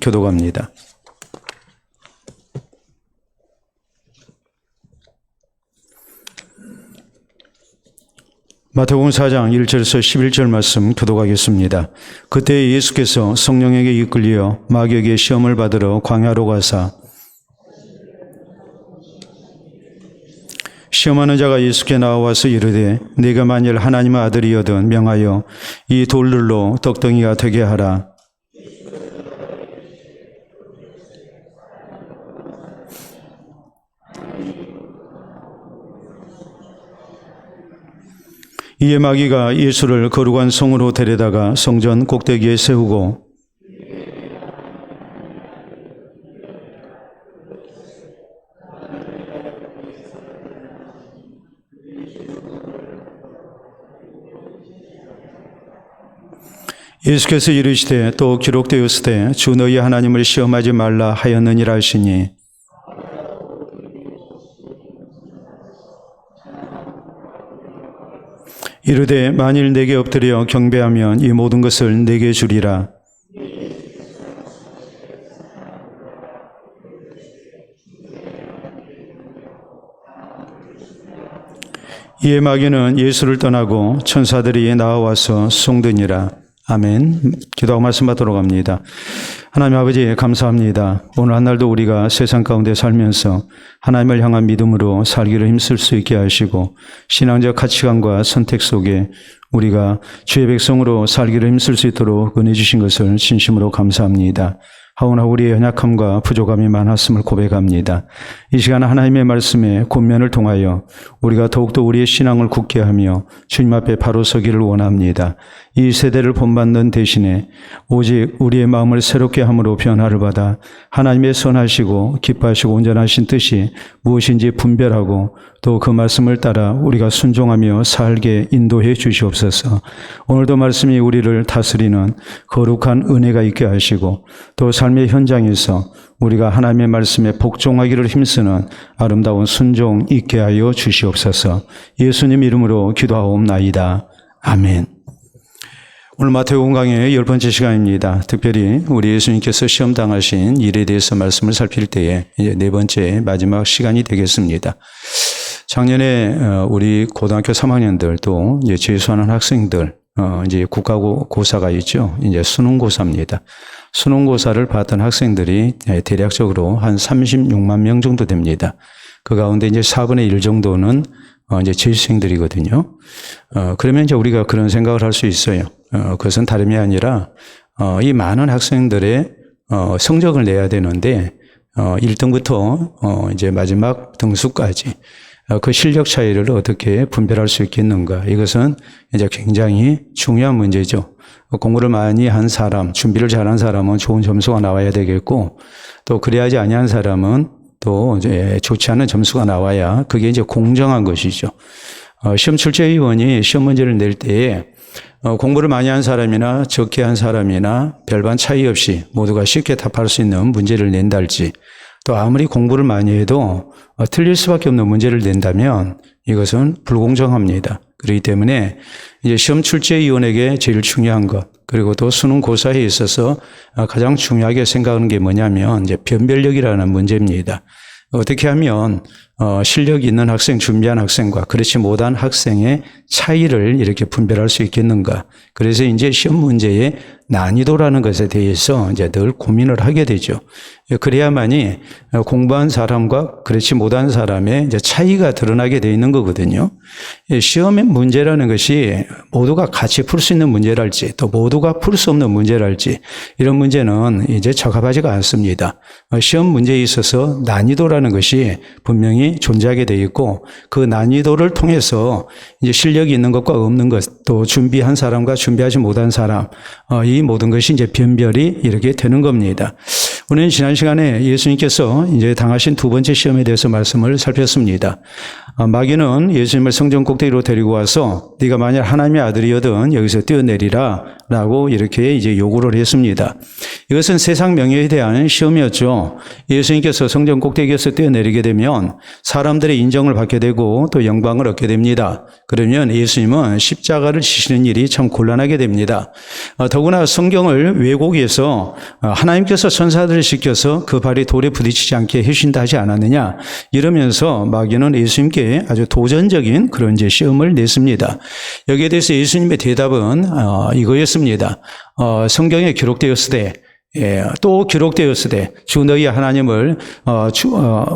교독합니다. 마태복음 4장 1절에서 11절 말씀 교독하겠습니다. 그때 예수께서 성령에게 이끌려 마귀에게 시험을 받으러 광야로 가사 시험하는 자가 예수께 나와서 이르되 네가 만일 하나님의 아들이여든 명하여 이 돌들로 떡덩이가 되게 하라. 이에 마귀가 예수를 거룩한 성으로 데려다가 성전 꼭대기에 세우고 예수께서 이르시되 또 기록되었으되 주 너희 하나님을 시험하지 말라 하였느니라 하시니 이르되 만일 내게 엎드려 경배하면 이 모든 것을 내게 주리라. 이에 마귀는 예수를 떠나고 천사들이 나와서 송드니라. 아멘. 기도하고 말씀 받도록 합니다. 하나님 아버지 감사합니다. 오늘 한 날도 우리가 세상 가운데 살면서 하나님을 향한 믿음으로 살기를 힘쓸 수 있게 하시고 신앙적 가치관과 선택 속에 우리가 주의 백성으로 살기를 힘쓸 수 있도록 은혜 주신 것을 진심으로 감사합니다. 하오나 우리의 연약함과 부족함이 많았음을 고백합니다. 이 시간 하나님의 말씀에 권면을 통하여 우리가 더욱더 우리의 신앙을 굳게 하며 주님 앞에 바로 서기를 원합니다. 이 세대를 본받는 대신에 오직 우리의 마음을 새롭게 함으로 변화를 받아 하나님의 선하시고 기뻐하시고 온전하신 뜻이 무엇인지 분별하고 또 그 말씀을 따라 우리가 순종하며 살게 인도해 주시옵소서. 오늘도 말씀이 우리를 다스리는 거룩한 은혜가 있게 하시고 또 삶의 현장에서 우리가 하나님의 말씀에 복종하기를 힘쓰는 아름다운 순종 있게 하여 주시옵소서. 예수님 이름으로 기도하옵나이다. 아멘. 오늘 마태복음 강의 10번째 시간입니다. 특별히 우리 예수님께서 시험당하신 일에 대해서 말씀을 살필 때에 이제 4번째 마지막 시간이 되겠습니다. 작년에 우리 고등학교 3학년들 또 이제 재수하는 학생들 이제 국가고사가 있죠. 이제 수능고사입니다. 수능고사를 봤던 학생들이 대략적으로 한 36만 명 정도 됩니다. 그 가운데 이제 4분의 1 정도는 이제 재수생들이거든요. 그러면 이제 우리가 그런 생각을 할 수 있어요. 그것은 다름이 아니라 이 많은 학생들의 성적을 내야 되는데 1등부터 이제 마지막 등수까지 그 실력 차이를 어떻게 분별할 수 있겠는가. 이것은 이제 굉장히 중요한 문제죠. 공부를 많이 한 사람, 준비를 잘한 사람은 좋은 점수가 나와야 되겠고 또 그래야지 아니한 사람은 또 이제 좋지 않은 점수가 나와야 그게 이제 공정한 것이죠. 시험 출제위원이 시험 문제를 낼 때에 공부를 많이 한 사람이나 적게 한 사람이나 별반 차이 없이 모두가 쉽게 답할 수 있는 문제를 낸다 할지 또 아무리 공부를 많이 해도 틀릴 수밖에 없는 문제를 낸다면 이것은 불공정합니다. 그렇기 때문에 이제 시험 출제위원에게 제일 중요한 것 그리고 또 수능고사에 있어서 가장 중요하게 생각하는 게 뭐냐면 이제 변별력이라는 문제입니다. 어떻게 하면 실력 있는 학생, 준비한 학생과 그렇지 못한 학생의 차이를 이렇게 분별할 수 있겠는가. 그래서 이제 시험 문제의 난이도라는 것에 대해서 이제 늘 고민을 하게 되죠. 그래야만이 공부한 사람과 그렇지 못한 사람의 이제 차이가 드러나게 돼 있는 거거든요. 시험의 문제라는 것이 모두가 같이 풀 수 있는 문제랄지 또 모두가 풀 수 없는 문제랄지 이런 문제는 이제 적합하지가 않습니다. 시험 문제에 있어서 난이도라는 것이 분명히 존재하게 돼 있고 그 난이도를 통해서 이제 실력이 있는 것과 없는 것 또 준비한 사람과 준비하지 못한 사람 이 모든 것이 이제 변별이 이렇게 되는 겁니다. 우리는 지난 시간에 예수님께서 이제 당하신 두 번째 시험에 대해서 말씀을 살폈습니다. 마귀는 예수님을 성전 꼭대기로 데리고 와서 네가 만약 하나님의 아들이거든 여기서 뛰어내리라 라고 이렇게 이제 요구를 했습니다. 이것은 세상 명예에 대한 시험이었죠. 예수님께서 성전 꼭대기에서 뛰어내리게 되면 사람들의 인정을 받게 되고 또 영광을 얻게 됩니다. 그러면 예수님은 십자가를 지시는 일이 참 곤란하게 됩니다. 더구나 성경을 왜곡해서 하나님께서 천사들을 시켜서 그 발이 돌에 부딪히지 않게 해주신다 하지 않았느냐 이러면서 마귀는 예수님께 아주 도전적인 그런 이제 시험을 냈습니다. 여기에 대해서 예수님의 대답은 이거였습니다. 성경에 기록되었으되 또 기록되었으되 주 너희 하나님을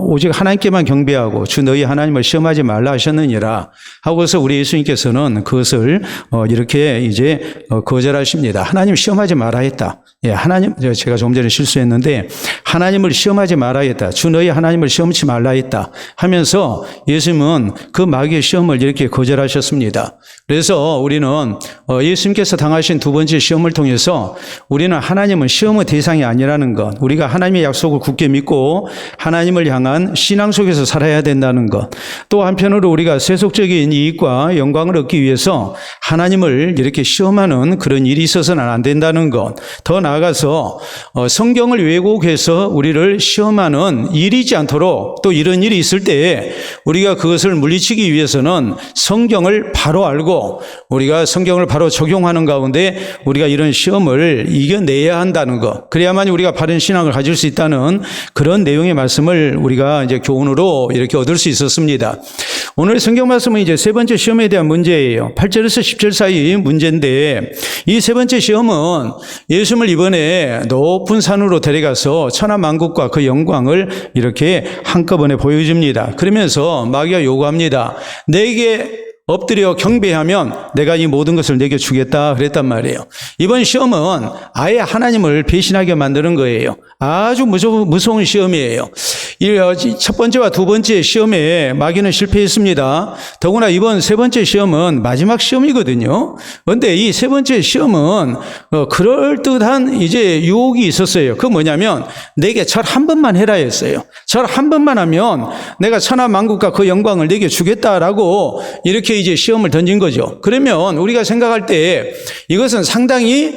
오직 하나님께만 경배하고 주 너희 하나님을 시험하지 말라 하셨느니라 하고서 우리 예수님께서는 그것을 이렇게 이제 거절하십니다. 하나님 시험하지 말아 했다. 하나님 제가 좀 전에 실수했는데 하나님을 시험하지 말아 했다. 주 너희 하나님을 시험치 말라 했다 하면서 예수님은 그 마귀의 시험을 이렇게 거절하셨습니다. 그래서 우리는 예수님께서 당하신 두 번째 시험을 통해서 우리는 하나님은 시험의 대상이 아니라는 것, 우리가 하나님의 약속을 굳게 믿고 하나님을 향한 신앙 속에서 살아야 된다는 것, 또 한편으로 우리가 세속적인 이익과 영광을 얻기 위해서 하나님을 이렇게 시험하는 그런 일이 있어서는 안 된다는 것, 더 나아가서 성경을 왜곡해서 우리를 시험하는 일이지 않도록 또 이런 일이 있을 때에 우리가 그것을 물리치기 위해서는 성경을 바로 알고 우리가 성경을 바로 적용하는 가운데 우리가 이런 시험을 이겨내야 한다는 것, 그래야만 우리가 바른 신앙을 가질 수 있다는 그런 내용의 말씀을 우리가 이제 교훈으로 이렇게 얻을 수 있었습니다. 오늘 성경 말씀은 이제 세 번째 시험에 대한 문제예요. 8절에서 10절 사이 문제인데 이 세 번째 시험은 예수님을 이번에 높은 산으로 데려가서 천하만국과 그 영광을 이렇게 한꺼번에 보여줍니다. 그러면서 마귀가 요구합니다. 내게 엎드려 경배하면 내가 이 모든 것을 내게 주겠다 그랬단 말이에요. 이번 시험은 아예 하나님을 배신하게 만드는 거예요. 아주 무서운 시험이에요. 첫 번째와 두 번째 시험에 마귀는 실패했습니다. 더구나 이번 세 번째 시험은 마지막 시험이거든요. 그런데 이 세 번째 시험은 그럴듯한 이제 유혹이 있었어요. 그 뭐냐면 내게 절 한 번만 해라 했어요. 절 한 번만 하면 내가 천하만국과 그 영광을 내게 주겠다라고 이렇게 이제 시험을 던진 거죠. 그러면 우리가 생각할 때 이것은 상당히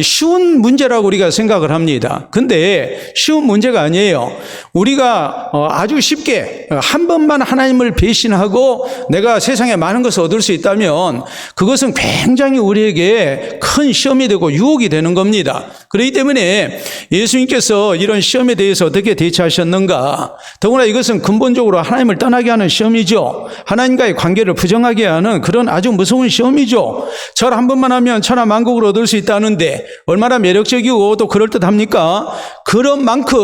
쉬운 문제라고 우리가 생각을 합니다. 근데 쉬운 문제가 아니에요. 우리가 아주 쉽게 한 번만 하나님을 배신하고 내가 세상에 많은 것을 얻을 수 있다면 그것은 굉장히 우리에게 큰 시험이 되고 유혹이 되는 겁니다. 그렇기 때문에 예수님께서 이런 시험에 대해서 어떻게 대처하셨는가? 더구나 이것은 근본적으로 하나님을 떠나게 하는 시험이죠. 하나님과의 관계를 부정하게 하는 그런 아주 무서운 시험이죠. 절 한 번만 하면 천하만국을 얻을 수 있다는데 얼마나 매력적이고 또 그럴듯합니까? 그런 만큼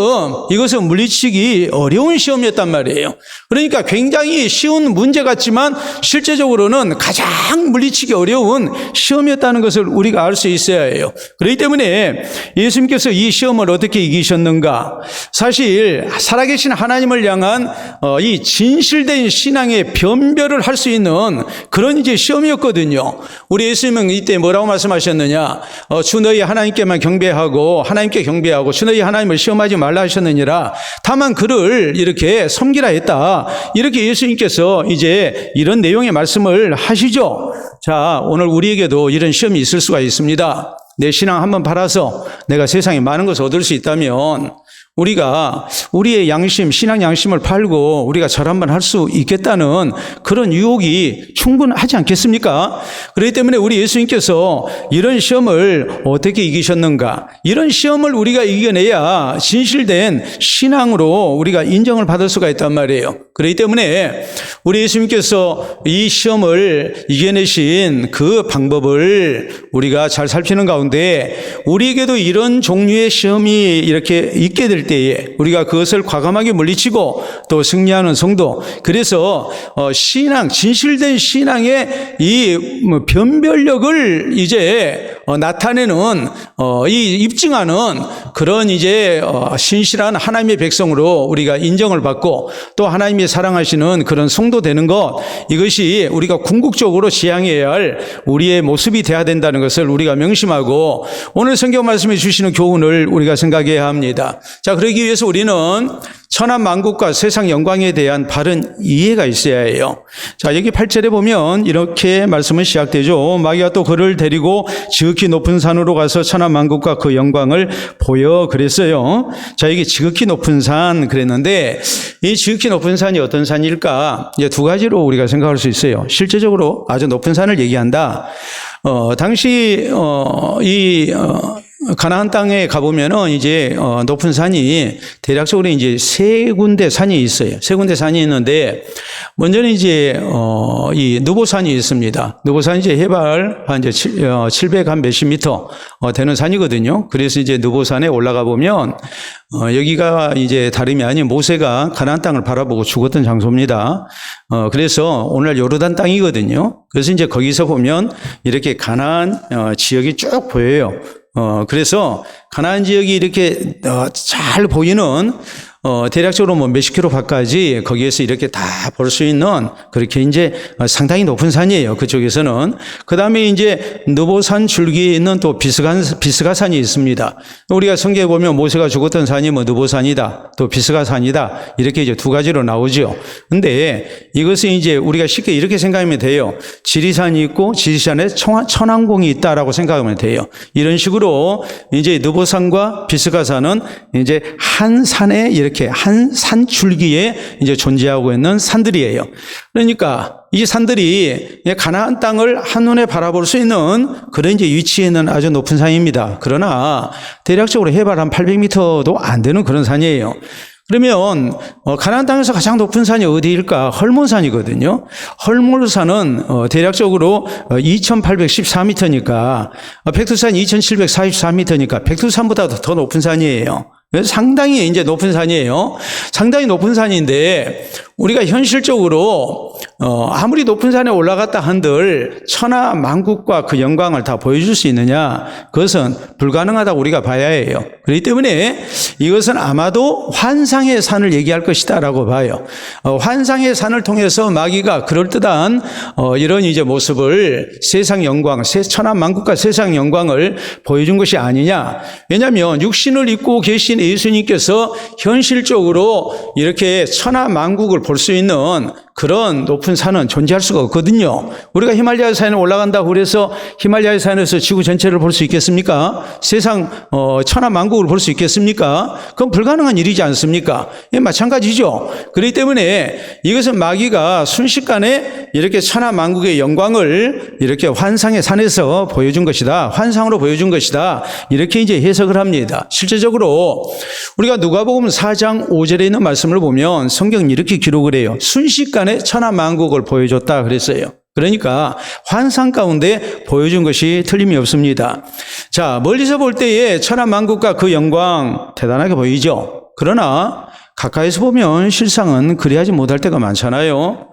이것은 물리치기 어려운 시험이었단 말이에요. 그러니까 굉장히 쉬운 문제 같지만 실제적으로는 가장 물리치기 어려운 시험이었다는 것을 우리가 알 수 있어야 해요. 그렇기 때문에 예수님께서 이 시험을 어떻게 이기셨는가? 사실 살아계신 하나님을 향한 이 진실된 신앙의 변별을 할 수 있는 그런 이제 시험이었거든요. 우리 예수님은 이때 뭐라고 말씀하셨느냐? 주 너희 하나님께만 경배하고 하나님께 경배하고 주 너희 하나님을 시험하지 말라 하셨느니라. 다만 그를 이렇게 섬기라 했다. 이렇게 예수님께서 이제 이런 내용의 말씀을 하시죠. 자, 오늘 우리에게도 이런 시험이 있을 수가 있습니다. 내 신앙 한번 팔아서 내가 세상에 많은 것을 얻을 수 있다면 우리가 우리의 양심, 신앙 양심을 팔고 우리가 절 한번 할 수 있겠다는 그런 유혹이 충분하지 않겠습니까? 그렇기 때문에 우리 예수님께서 이런 시험을 어떻게 이기셨는가? 이런 시험을 우리가 이겨내야 진실된 신앙으로 우리가 인정을 받을 수가 있단 말이에요. 그렇기 때문에 우리 예수님께서 이 시험을 이겨내신 그 방법을 우리가 잘 살피는 가운데 우리에게도 이런 종류의 시험이 이렇게 있게 될 때에 우리가 그것을 과감하게 물리치고 또 승리하는 성도, 그래서 신앙, 진실된 신앙의 이 변별력을 이제 나타내는 이 입증하는 그런 이제 신실한 하나님의 백성으로 우리가 인정을 받고 또 하나님이 사랑하시는 그런 성도 되는 것, 이것이 우리가 궁극적으로 지향해야 할 우리의 모습이 되어야 된다는 것을 우리가 명심하고 오늘 성경 말씀해 주시는 교훈을 우리가 생각해야 합니다. 자, 그러기 위해서 우리는 천하만국과 세상 영광에 대한 바른 이해가 있어야 해요. 자, 여기 8절에 보면 이렇게 말씀은 시작되죠. 마귀가 또 그를 데리고 지극히 높은 산으로 가서 천하만국과 그 영광을 보여 그랬어요. 자, 여기 지극히 높은 산 그랬는데 이 지극히 높은 산이 어떤 산일까? 이제 두 가지로 우리가 생각할 수 있어요. 실제적으로 아주 높은 산을 얘기한다. 당시 가나안 땅에 가보면은 이제 높은 산이 대략적으로 이제 세 군데 산이 있어요. 세 군데 산이 있는데 먼저는 이제 이 느보산이 있습니다. 느보산이 이제 해발 한 이제 700 한 몇십 미터 되는 산이거든요. 그래서 이제 느보산에 올라가 보면 여기가 이제 다름이 아닌 모세가 가나안 땅을 바라보고 죽었던 장소입니다. 그래서 오늘 요르단 땅이거든요. 그래서 이제 거기서 보면 이렇게 가나안 지역이 쭉 보여요. 그래서 가나안 지역이 이렇게 잘 보이는 대략적으로 뭐 몇십 킬로 밖까지 거기에서 이렇게 다 볼 수 있는 그렇게 이제 상당히 높은 산이에요. 그쪽에서는. 그 다음에 이제 느보산 줄기에 있는 또 비스가산이 있습니다. 우리가 성경에 보면 모세가 죽었던 산이 뭐 느보산이다, 또 비스가산이다, 이렇게 이제 두 가지로 나오죠. 근데 이것은 이제 우리가 쉽게 이렇게 생각하면 돼요. 지리산이 있고 지리산에 천왕궁이 있다라고 생각하면 돼요. 이런 식으로 이제 느보산과 비스가산은 이제 한 산에 이렇게 한 산 줄기에 이제 존재하고 있는 산들이에요. 그러니까 이 산들이 가나안 땅을 한눈에 바라볼 수 있는 그런 이제 위치에 있는 아주 높은 산입니다. 그러나 대략적으로 해발 한 800m도 안 되는 그런 산이에요. 그러면 가나안 땅에서 가장 높은 산이 어디일까? 헐몬산이거든요. 헐몬산은 대략적으로 2814m니까 백두산이 2744m니까 백두산보다 더 높은 산이에요. 상당히 이제 높은 산이에요. 상당히 높은 산인데 우리가 현실적으로 아무리 높은 산에 올라갔다 한들 천하만국과 그 영광을 다 보여줄 수 있느냐? 그것은 불가능하다고 우리가 봐야 해요. 그렇기 때문에 이것은 아마도 환상의 산을 얘기할 것이다라고 봐요. 환상의 산을 통해서 마귀가 그럴듯한 이런 이제 모습을 세상 영광, 천하만국과 세상 영광을 보여준 것이 아니냐? 왜냐하면 육신을 입고 계신 예수님께서 현실적으로 이렇게 천하만국을 볼 수 있는 그런 높은 산은 존재할 수가 없거든요. 우리가 히말라야 산에 올라간다고 그래서 히말라야 산에서 지구 전체를 볼 수 있겠습니까? 세상 천하만국을 볼 수 있겠습니까? 그건 불가능한 일이지 않습니까? 예, 마찬가지죠. 그렇기 때문에 이것은 마귀가 순식간에 이렇게 천하만국의 영광을 이렇게 환상의 산에서 보여준 것이다. 환상으로 보여준 것이다. 이렇게 이제 해석을 합니다. 실제적으로 우리가 누가복음 4장 5절에 있는 말씀을 보면 성경이 이렇게 기록을 해요. 순식간에 천하만국을 보여줬다 그랬어요. 그러니까 환상 가운데 보여준 것이 틀림이 없습니다. 자, 멀리서 볼 때에 천하만국과 그 영광 대단하게 보이죠. 그러나 가까이서 보면 실상은 그리하지 못할 때가 많잖아요.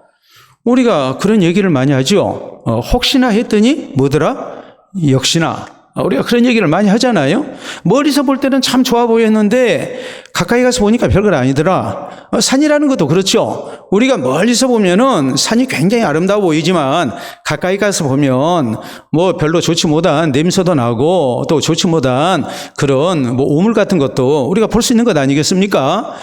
우리가 그런 얘기를 많이 하죠. 혹시나 했더니 뭐더라? 역시나. 우리가 그런 얘기를 많이 하잖아요. 멀리서 볼 때는 참 좋아 보였는데 가까이 가서 보니까 별거 아니더라. 산이라는 것도 그렇죠. 우리가 멀리서 보면은 산이 굉장히 아름다워 보이지만 가까이 가서 보면 뭐 별로 좋지 못한 냄새도 나고 또 좋지 못한 그런 뭐 오물 같은 것도 우리가 볼 수 있는 것 아니겠습니까?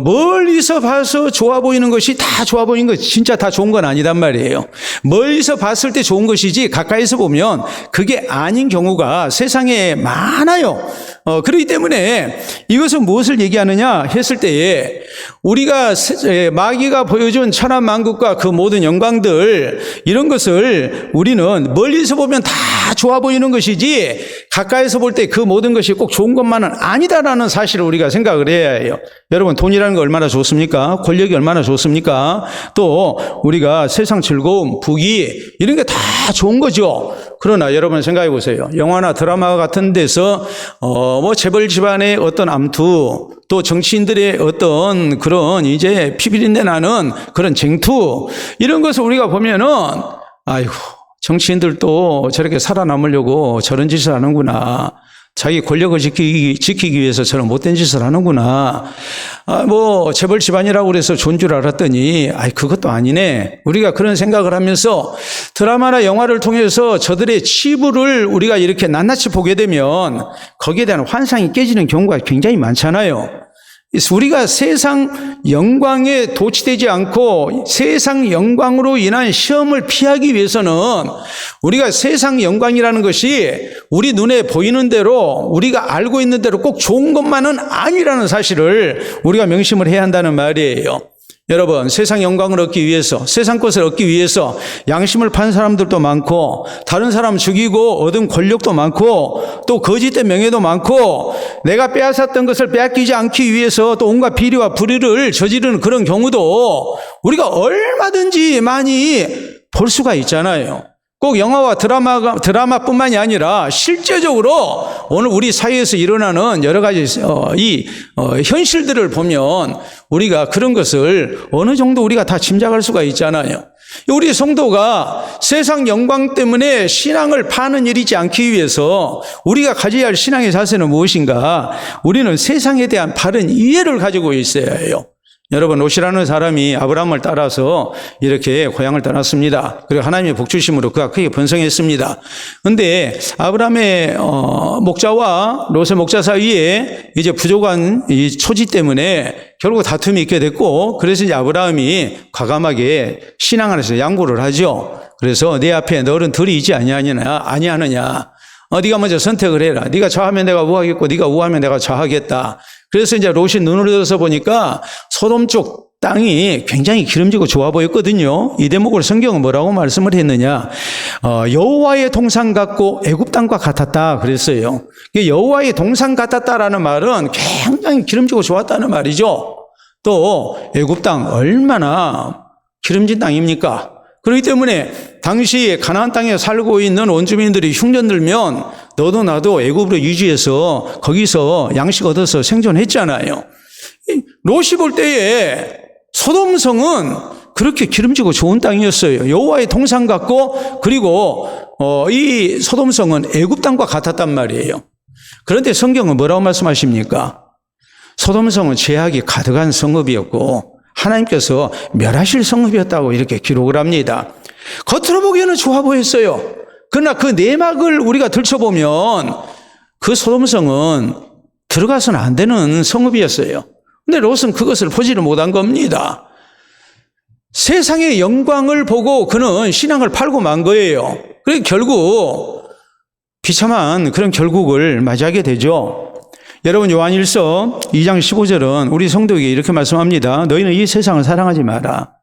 멀리서 봐서 좋아 보이는 것이 다 좋아 보이는 것 진짜 다 좋은 건 아니단 말이에요. 멀리서 봤을 때 좋은 것이지 가까이서 보면 그게 아닌 경우가 세상에 많아요. 그렇기 때문에 이것은 무엇을 얘기하느냐 했을 때에 우리가 마귀가 보여준 천하만국과 그 모든 영광들 이런 것을 우리는 멀리서 보면 다 좋아 보이는 것이지 가까이서 볼 때 그 모든 것이 꼭 좋은 것만은 아니다라는 사실을 우리가 생각을 해야 해요. 여러분 돈이라는 거 얼마나 좋습니까? 권력이 얼마나 좋습니까? 또 우리가 세상 즐거움, 부귀 이런 게 다 좋은 거죠. 그러나 여러분 생각해 보세요. 영화나 드라마 같은 데서 뭐 재벌 집안의 어떤 암투 또 정치인들의 어떤 그런 이제 피비린내 나는 그런 쟁투 이런 것을 우리가 보면은 아이고 정치인들도 저렇게 살아남으려고 저런 짓을 하는구나. 자기 권력을 지키기 위해서 저런 못된 짓을 하는구나. 뭐 재벌 집안이라고 그래서 좋은 줄 알았더니 그것도 아니네. 우리가 그런 생각을 하면서 드라마나 영화를 통해서 저들의 치부를 우리가 이렇게 낱낱이 보게 되면 거기에 대한 환상이 깨지는 경우가 굉장히 많잖아요. 우리가 세상 영광에 도취되지 않고 세상 영광으로 인한 시험을 피하기 위해서는 우리가 세상 영광이라는 것이 우리 눈에 보이는 대로 우리가 알고 있는 대로 꼭 좋은 것만은 아니라는 사실을 우리가 명심을 해야 한다는 말이에요. 여러분, 세상 영광을 얻기 위해서, 세상 것을 얻기 위해서 양심을 판 사람들도 많고, 다른 사람 죽이고 얻은 권력도 많고, 또 거짓된 명예도 많고, 내가 빼앗았던 것을 빼앗기지 않기 위해서 또 온갖 비리와 불의를 저지르는 그런 경우도 우리가 얼마든지 많이 볼 수가 있잖아요. 꼭 영화와 드라마뿐만이 아니라 실제적으로 오늘 우리 사회에서 일어나는 여러 가지 현실들을 보면 우리가 그런 것을 어느 정도 우리가 다 짐작할 수가 있잖아요. 우리 성도가 세상 영광 때문에 신앙을 파는 일이지 않기 위해서 우리가 가져야 할 신앙의 자세는 무엇인가? 우리는 세상에 대한 바른 이해를 가지고 있어야 해요. 여러분, 롯이라는 사람이 아브라함을 따라서 이렇게 고향을 떠났습니다. 그리고 하나님의 복주심으로 그가 크게 번성했습니다. 그런데 아브라함의 목자와 롯의 목자 사이에 이제 부족한 이 초지 때문에 결국 다툼이 있게 됐고, 그래서 이제 아브라함이 과감하게 신앙 안에서 양보를 하죠. 그래서 내 앞에 너는 들이 있지 아니하느냐. 네가 먼저 선택을 해라. 네가 좌하면 내가 우하겠고 네가 우하면 내가 좌하겠다. 그래서 이제 롯이 눈을 들어서 보니까 소돔 쪽 땅이 굉장히 기름지고 좋아 보였거든요. 이 대목을 성경은 뭐라고 말씀을 했느냐? 여호와의 동산 같고 애굽 땅과 같았다 그랬어요. 여호와의 동산 같았다라는 말은 굉장히 기름지고 좋았다는 말이죠. 또 애굽 땅 얼마나 기름진 땅입니까? 그렇기 때문에 당시 가나안 땅에 살고 있는 원주민들이 흉년 들면 너도 나도 애굽으로 유지해서 거기서 양식 얻어서 생존했잖아요. 롯이 볼 때에 소돔성은 그렇게 기름지고 좋은 땅이었어요. 여호와의 동산 같고, 그리고 이 소돔성은 애굽 땅과 같았단 말이에요. 그런데 성경은 뭐라고 말씀하십니까? 소돔성은 죄악이 가득한 성읍이었고 하나님께서 멸하실 성읍이었다고 이렇게 기록을 합니다. 겉으로 보기에는 좋아 보였어요. 그러나 그 내막을 우리가 들춰보면 그 소돔성은 들어가서는 안 되는 성읍이었어요. 근데 롯은 그것을 보지를 못한 겁니다. 세상의 영광을 보고 그는 신앙을 팔고 만 거예요. 그래서 결국 비참한 그런 결국을 맞이하게 되죠. 여러분, 요한일서 2장 15절은 우리 성도에게 이렇게 말씀합니다. 너희는 이 세상을 사랑하지 마라.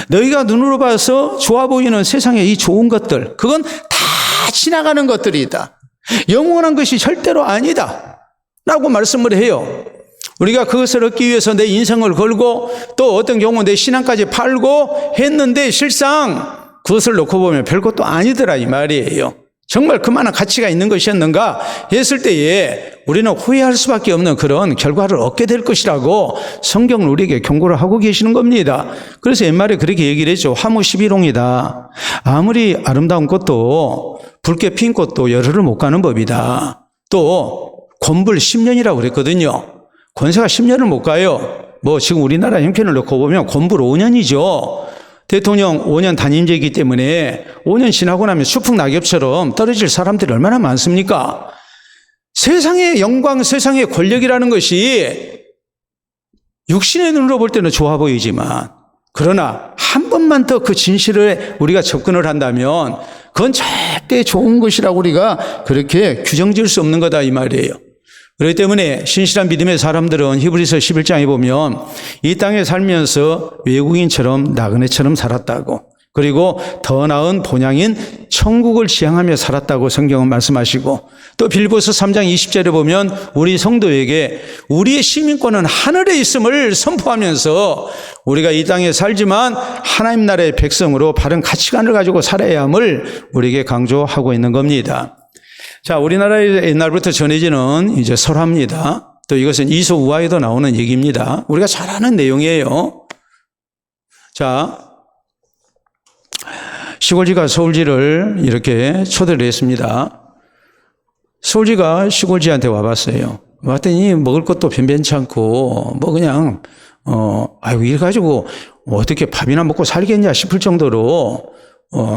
너희가 눈으로 봐서 좋아 보이는 세상의 이 좋은 것들, 그건 다 지나가는 것들이다. 영원한 것이 절대로 아니다 라고 말씀을 해요. 우리가 그것을 얻기 위해서 내 인생을 걸고 또 어떤 경우는 내 신앙까지 팔고 했는데 실상 그것을 놓고 보면 별것도 아니더라 이 말이에요. 정말 그만한 가치가 있는 것이었는가 했을 때에 우리는 후회할 수밖에 없는 그런 결과를 얻게 될 것이라고 성경은 우리에게 경고를 하고 계시는 겁니다. 그래서 옛말에 그렇게 얘기를 했죠. 화무 11홍이다. 아무리 아름다운 꽃도 붉게 핀 꽃도 열흘을 못 가는 법이다. 또 권불 10년이라고 그랬거든요. 권세가 10년을 못 가요. 지금 우리나라 형편을 놓고 보면 권불 5년이죠. 대통령 5년 단임제이기 때문에 5년 지나고 나면 수풍 낙엽처럼 떨어질 사람들이 얼마나 많습니까? 세상의 영광, 세상의 권력이라는 것이 육신의 눈으로 볼 때는 좋아 보이지만, 그러나 한 번만 더 그 진실에 우리가 접근을 한다면 그건 절대 좋은 것이라고 우리가 그렇게 규정지을 수 없는 거다 이 말이에요. 그렇기 때문에 신실한 믿음의 사람들은 히브리서 11장에 보면 이 땅에 살면서 외국인처럼 나그네처럼 살았다고, 그리고 더 나은 본향인 천국을 지향하며 살았다고 성경은 말씀하시고, 또 빌보서 3장 20절에 보면 우리 성도에게 우리의 시민권은 하늘에 있음을 선포하면서 우리가 이 땅에 살지만 하나님 나라의 백성으로 바른 가치관을 가지고 살아야 함을 우리에게 강조하고 있는 겁니다. 자, 우리나라에 옛날부터 전해지는 이제 설화입니다. 또 이것은 이소우화에도 나오는 얘기입니다. 우리가 잘 아는 내용이에요. 자, 시골지가 서울지를 이렇게 초대를 했습니다. 서울지가 시골지한테 와봤어요. 왔더니 먹을 것도 변변치 않고 그냥 이래 가지고 어떻게 밥이나 먹고 살겠냐 싶을 정도로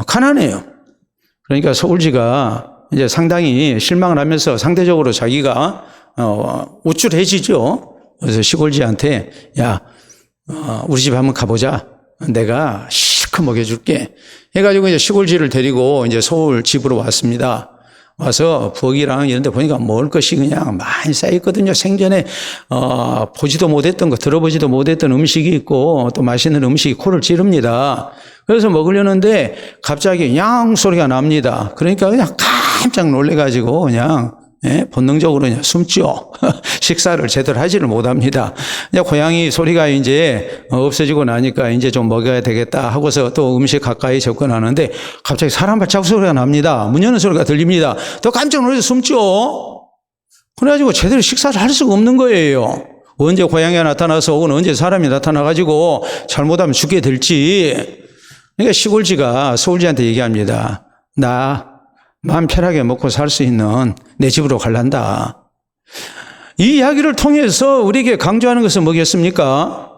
가난해요. 그러니까 서울지가 이제 상당히 실망을 하면서 상대적으로 자기가 우쭐해지죠. 그래서 시골지한테 야, 우리 집 한번 가보자. 내가 실컷 먹여줄게. 해가지고 이제 시골지를 데리고 이제 서울 집으로 왔습니다. 와서 부엌이랑 이런 데 보니까 먹을 것이 그냥 많이 쌓여있거든요. 생전에 보지도 못했던 거, 들어보지도 못했던 음식이 있고 또 맛있는 음식이 코를 찌릅니다. 그래서 먹으려는데 갑자기 양 소리가 납니다. 그러니까 그냥 깜짝 놀래가지고 그냥 본능적으로 그냥 숨죠. 식사를 제대로 하지를 못합니다. 이제 고양이 소리가 이제 없어지고 나니까 이제 좀 먹여야 되겠다 하고서 또 음식 가까이 접근하는데 갑자기 사람 발자국 소리가 납니다. 문 여는 소리가 들립니다. 또 깜짝 놀라서 숨죠. 그래가지고 제대로 식사를 할 수가 없는 거예요. 언제 고양이가 나타나서 혹은 언제 사람이 나타나가지고 잘못하면 죽게 될지. 그러니까 시골지가 서울지한테 얘기합니다. 나 마음 편하게 먹고 살 수 있는 내 집으로 갈란다. 이 이야기를 통해서 우리에게 강조하는 것은 뭐겠습니까?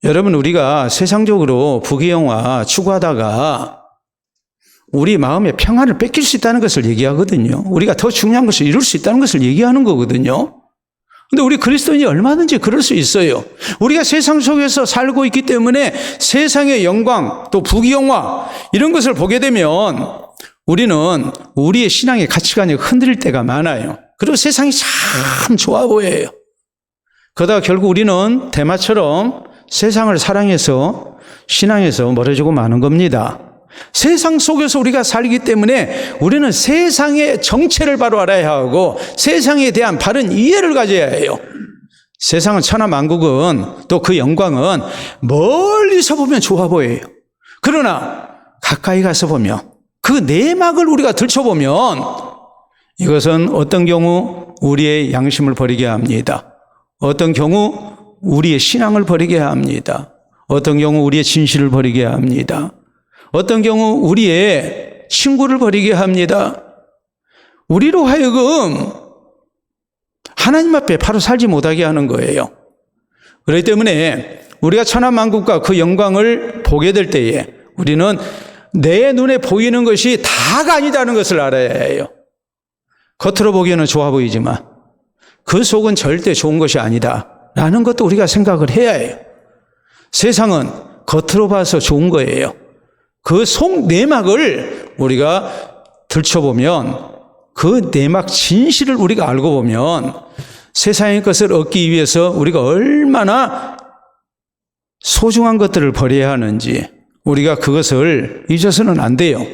여러분, 우리가 세상적으로 부귀영화 추구하다가 우리 마음의 평안을 뺏길 수 있다는 것을 얘기하거든요. 우리가 더 중요한 것을 이룰 수 있다는 것을 얘기하는 거거든요. 근데 우리 그리스도인이 얼마든지 그럴 수 있어요. 우리가 세상 속에서 살고 있기 때문에 세상의 영광, 또 부귀영화 이런 것을 보게 되면 우리는 우리의 신앙의 가치관이 흔들릴 때가 많아요. 그리고 세상이 참 좋아 보여요. 그러다가 결국 우리는 대마처럼 세상을 사랑해서 신앙에서 멀어지고 마는 겁니다. 세상 속에서 우리가 살기 때문에 우리는 세상의 정체를 바로 알아야 하고 세상에 대한 바른 이해를 가져야 해요. 세상은 천하만국은 또 그 영광은 멀리서 보면 좋아 보여요. 그러나 가까이 가서 보면 그 내막을 우리가 들춰보면 이것은 어떤 경우 우리의 양심을 버리게 합니다. 어떤 경우 우리의 신앙을 버리게 합니다. 어떤 경우 우리의 진실을 버리게 합니다. 어떤 경우 우리의 친구를 버리게 합니다. 우리로 하여금 하나님 앞에 바로 살지 못하게 하는 거예요. 그렇기 때문에 우리가 천하만국과 그 영광을 보게 될 때에 우리는 내 눈에 보이는 것이 다가 아니다는 것을 알아야 해요. 겉으로 보기에는 좋아 보이지만 그 속은 절대 좋은 것이 아니다라는 것도 우리가 생각을 해야 해요. 세상은 겉으로 봐서 좋은 거예요. 그 속 내막을 우리가 들춰보면 그 내막 진실을 우리가 알고 보면 세상의 것을 얻기 위해서 우리가 얼마나 소중한 것들을 버려야 하는지 우리가 그것을 잊어서는 안 돼요.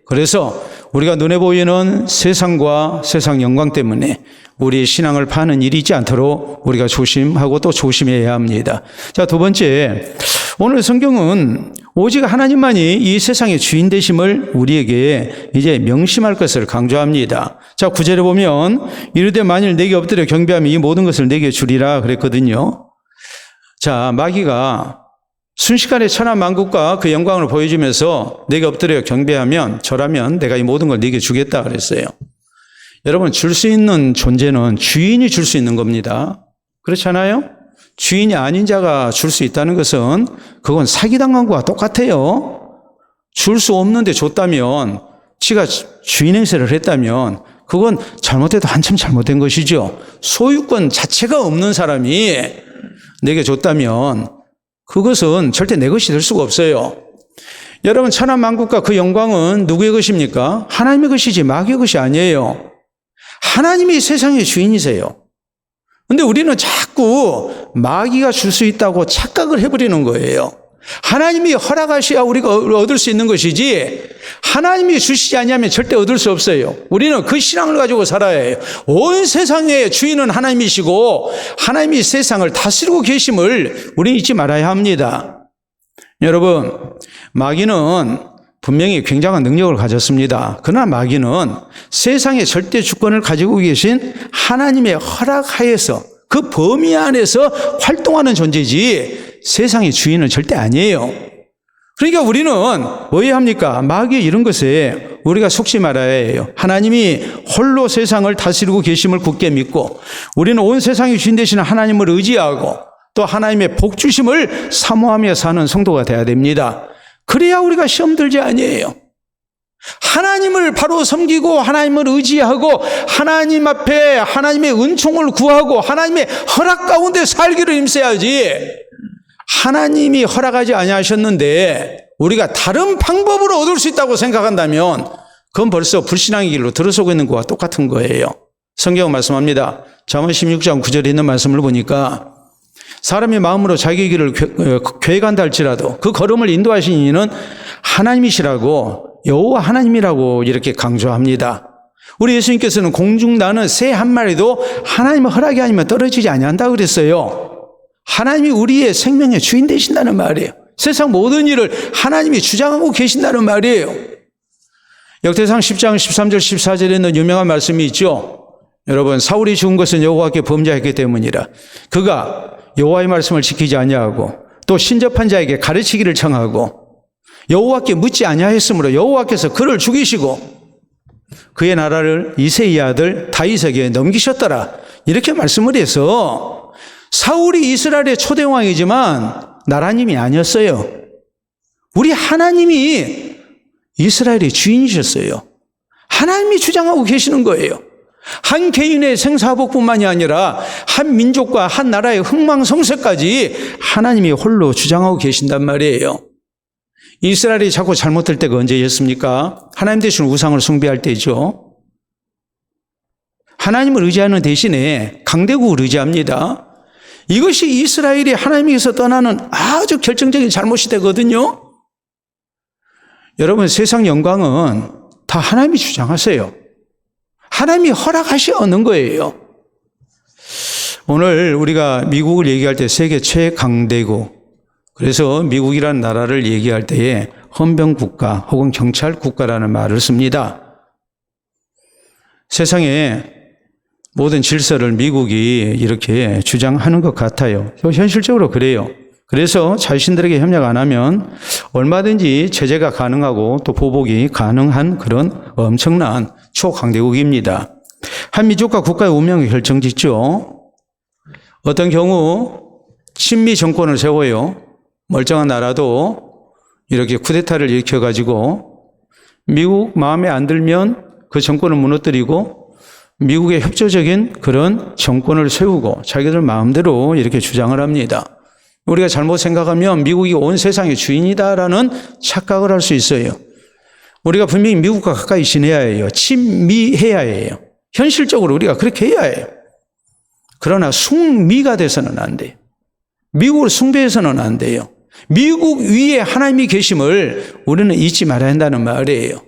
그래서 우리가 눈에 보이는 세상과 세상 영광 때문에 우리의 신앙을 파는 일이 있지 않도록 우리가 조심하고 또 조심해야 합니다. 자, 두 번째, 오늘 성경은 오직 하나님만이 이 세상의 주인 되심을 우리에게 이제 명심할 것을 강조합니다. 자, 9절에 보면 이르되 만일 내게 엎드려 경배하면 이 모든 것을 내게 주리라 그랬거든요. 자, 마귀가 순식간에 천하만국과 그 영광을 보여주면서 내게 엎드려 경배하면 절하면 내가 이 모든 걸 내게 주겠다 그랬어요. 여러분, 줄 수 있는 존재는 주인이 줄 수 있는 겁니다. 그렇잖아요? 주인이 아닌 자가 줄 수 있다는 것은 그건 사기당한 것과 똑같아요. 줄 수 없는데 줬다면, 지가 주인 행세를 했다면 그건 잘못해도 한참 잘못된 것이죠. 소유권 자체가 없는 사람이 내게 줬다면 그것은 절대 내 것이 될 수가 없어요. 여러분, 천하만국과 그 영광은 누구의 것입니까? 하나님의 것이지 마귀의 것이 아니에요. 하나님이 세상의 주인이세요. 근데 우리는 자꾸 마귀가 줄 수 있다고 착각을 해버리는 거예요. 하나님이 허락하셔야 우리가 얻을 수 있는 것이지 하나님이 주시지 않으면 절대 얻을 수 없어요. 우리는 그 신앙을 가지고 살아야 해요. 온 세상의 주인은 하나님이시고 하나님이 세상을 다스리고 계심을 우리는 잊지 말아야 합니다. 여러분, 마귀는 분명히 굉장한 능력을 가졌습니다. 그러나 마귀는 세상의 절대 주권을 가지고 계신 하나님의 허락하에서 그 범위 안에서 활동하는 존재지 세상의 주인은 절대 아니에요. 그러니까 우리는 뭐 해야 합니까? 마귀의 이런 것에 우리가 속지 말아야 해요. 하나님이 홀로 세상을 다스리고 계심을 굳게 믿고 우리는 온 세상의 주인 되시는 하나님을 의지하고 또 하나님의 복주심을 사모하며 사는 성도가 되어야 됩니다. 그래야 우리가 시험 들지 아니에요. 하나님을 바로 섬기고 하나님을 의지하고 하나님 앞에 하나님의 은총을 구하고 하나님의 허락 가운데 살기를 힘써야지. 하나님이 허락하지 아니하셨는데 우리가 다른 방법으로 얻을 수 있다고 생각한다면 그건 벌써 불신앙의 길로 들어서고 있는 것과 똑같은 거예요. 성경은 말씀합니다. 잠언 16장 9절에 있는 말씀을 보니까 사람이 마음으로 자기 길을 계획한다 할지라도 그 걸음을 인도하신 이는 하나님이시라고 여호와 하나님이라고 이렇게 강조합니다. 우리 예수님께서는 공중 나는 새 한 마리도 하나님의 허락이 아니면 떨어지지 아니한다 그랬어요. 하나님이 우리의 생명의 주인 되신다는 말이에요. 세상 모든 일을 하나님이 주장하고 계신다는 말이에요. 역대상 10장 13절 14절에 있는 유명한 말씀이 있죠. 여러분, 사울이 죽은 것은 여호와께 범죄했기 때문이라. 그가 여호와의 말씀을 지키지 아니하고 또 신접한 자에게 가르치기를 청하고 여호와께 묻지 아니하였으므로 여호와께서 그를 죽이시고 그의 나라를 이새의 아들 다윗에게 넘기셨더라. 이렇게 말씀을 해서 사울이 이스라엘의 초대 왕이지만 나라님이 아니었어요. 우리 하나님이 이스라엘의 주인이셨어요. 하나님이 주장하고 계시는 거예요. 한 개인의 생사복뿐만이 아니라 한 민족과 한 나라의 흥망성쇠까지 하나님이 홀로 주장하고 계신단 말이에요. 이스라엘이 자꾸 잘못될 때가 언제였습니까? 하나님 대신 우상을 숭배할 때죠. 하나님을 의지하는 대신에 강대국을 의지합니다. 이것이 이스라엘이 하나님에게서 떠나는 아주 결정적인 잘못이 되거든요. 여러분, 세상 영광은 다 하나님이 주장하세요. 하나님이 허락하시 얻는 거예요. 오늘 우리가 미국을 얘기할 때 세계 최강대국, 그래서 미국이라는 나라를 얘기할 때에 헌병국가 혹은 경찰국가라는 말을 씁니다. 세상에 모든 질서를 미국이 이렇게 주장하는 것 같아요. 현실적으로 그래요. 그래서 자신들에게 협력 안 하면 얼마든지 제재가 가능하고 또 보복이 가능한 그런 엄청난 초강대국입니다. 한 민족과 국가의 운명을 결정짓죠. 어떤 경우 친미 정권을 세워요. 멀쩡한 나라도 이렇게 쿠데타를 일으켜가지고 미국 마음에 안 들면 그 정권을 무너뜨리고 미국의 협조적인 그런 정권을 세우고 자기들 마음대로 이렇게 주장을 합니다. 우리가 잘못 생각하면 미국이 온 세상의 주인이다라는 착각을 할 수 있어요. 우리가 분명히 미국과 가까이 지내야 해요. 친미해야 해요. 현실적으로 우리가 그렇게 해야 해요. 그러나 숭미가 돼서는 안 돼요. 미국을 숭배해서는 안 돼요. 미국 위에 하나님이 계심을 우리는 잊지 말아야 한다는 말이에요.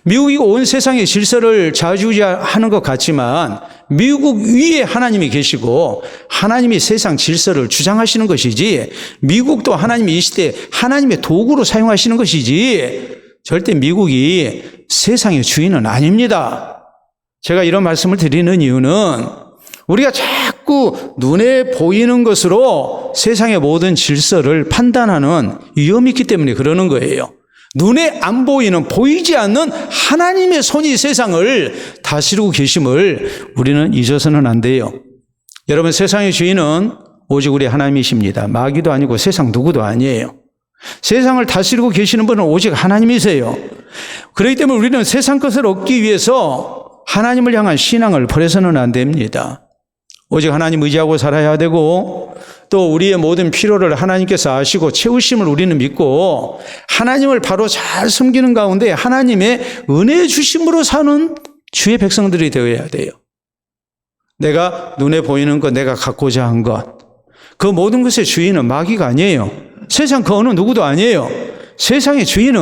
미국이 온 세상의 질서를 좌지우지하는 것 같지만 미국 위에 하나님이 계시고 하나님이 세상 질서를 주장하시는 것이지 미국도 하나님이 이 시대에 하나님의 도구로 사용하시는 것이지 절대 미국이 세상의 주인은 아닙니다. 제가 이런 말씀을 드리는 이유는 우리가 자꾸 눈에 보이는 것으로 세상의 모든 질서를 판단하는 위험이 있기 때문에 그러는 거예요. 눈에 안 보이는, 보이지 않는 하나님의 손이 세상을 다스리고 계심을 우리는 잊어서는 안 돼요. 여러분, 세상의 주인은 오직 우리 하나님이십니다. 마귀도 아니고 세상 누구도 아니에요. 세상을 다스리고 계시는 분은 오직 하나님이세요. 그렇기 때문에 우리는 세상 것을 얻기 위해서 하나님을 향한 신앙을 버려서는 안 됩니다. 오직 하나님 의지하고 살아야 되고 또 우리의 모든 필요를 하나님께서 아시고 채우심을 우리는 믿고 하나님을 바로 잘 섬기는 가운데 하나님의 은혜 주심으로 사는 주의 백성들이 되어야 돼요. 내가 눈에 보이는 것, 내가 갖고자 한 것, 그 모든 것의 주인은 마귀가 아니에요. 세상 그 어느 누구도 아니에요. 세상의 주인은